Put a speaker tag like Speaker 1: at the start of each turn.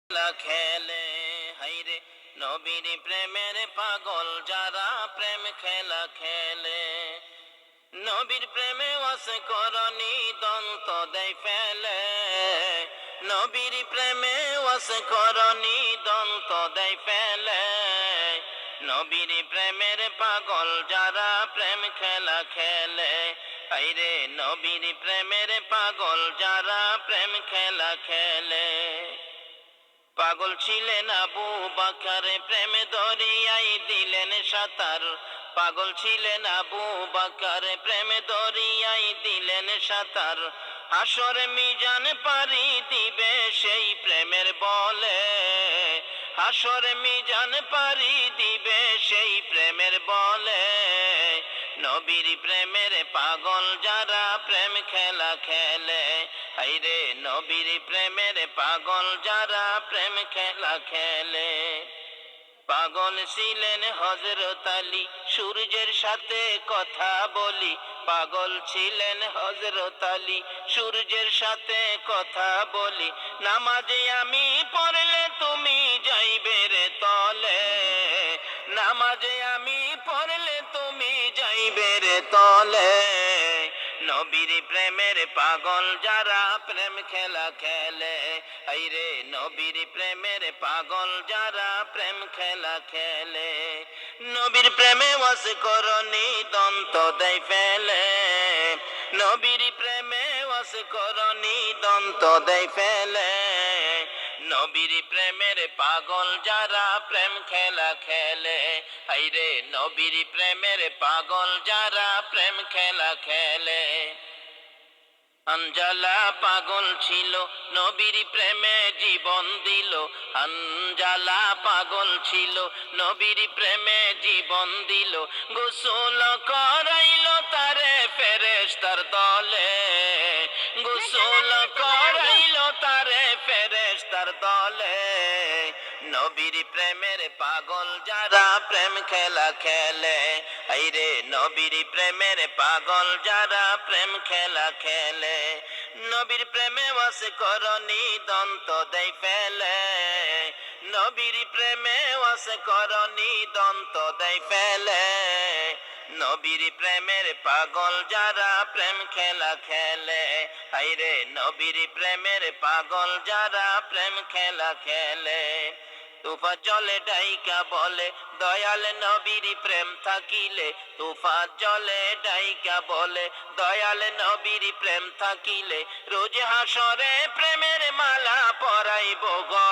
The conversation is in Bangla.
Speaker 1: খেলা খেলে হাইরে নবীর প্রেমের পাগল যারা প্রেম খেলা খেলে। নবীর প্রেমে ওয়াস করনি দন্ত দেয় ফেলে। নবীর প্রেমে ওয়াস করনি দন্ত দেয় ফেলে। নবীর প্রেমের পাগল যারা প্রেম খেলা খেলে। আইরে নবীর প্রেমের পাগল যারা প্রেম খেলা খেলে। পাগল ছিলেন আবু বকর প্রেমে দরিয়ায় দিলেন সাঁতার। পাগল ছিলেন আবু বকর প্রেমে দরিয়ায় দিলেন সাঁতার। হাসর মিজান পারি দিবে সেই প্রেমের বলে। হাসর মিজান পারি দিবে সেই প্রেমের বলে। নবীর প্রেমের পাগল যারা প্রেম খেলা খেলে। হাইরে নবীর প্রেমের পাগল যারা প্রেম খেলা খেলে। পাগল ছিলেন হযরত আলী সূর্যের সাথে কথা বলি। পাগল ছিলেন হযরত আলী সূর্যের সাথে কথা বলি। নামাজে আমি পড়লে তুমি যাইবে রে তলে। নামাজে আমি পড়লে তুমি যাইবে রে তলে। নবীর প্রেমের পাগল যারা প্রেম খেলা খেলে। আইরে নবীর প্রেমের পাগল যারা প্রেম খেলা খেলে। নবীর প্রেমে ওয়াস করনি দন্ত দেয় ফেলে। নবীর প্রেমে ওয়াস করনি দন্ত দেয় ফেলে। নবীর প্রেমের পাগল যারা প্রেম খেলা খেলে। আইরে নবীর প্রেমের পাগল যারা প্রেম খেলা খেলে। আঞ্জালা পাগল ছিল নবীর প্রেমে জীবন দিল। আঞ্জালা পাগল ছিল নবীর প্রেমে জীবন দিল। গোসল করাইল তারে ফেরেশতার দলে। গোসল করাইল তারে ফেরেশতার দলে। নবীর প্রেমের পাগল যারা প্রেম খেলা খেলে। আইরে নবীর প্রেমের পাগল যারা প্রেম খেলা খেলে। নবীর প্রেমে ওয়াস করনি দন্ত দেয় ফেলে। নবীর প্রেমে ওয়াস করনি দন্ত দেয় ফেলে। নবীর প্রেমের পাগল যারা প্রেম খেলা খেলে। হাইরে নবীর প্রেমের পাগল যারা প্রেম খেলা খেলে। তুফা জলে ডাইকা বলে দয়াল নবীর প্রেম থাকিলে। তুফা জলে ডাইকা বলে দয়াল নবীর প্রেম থাকিলে। রোজ হাসরে প্রেমের মালা পরাইব গলে।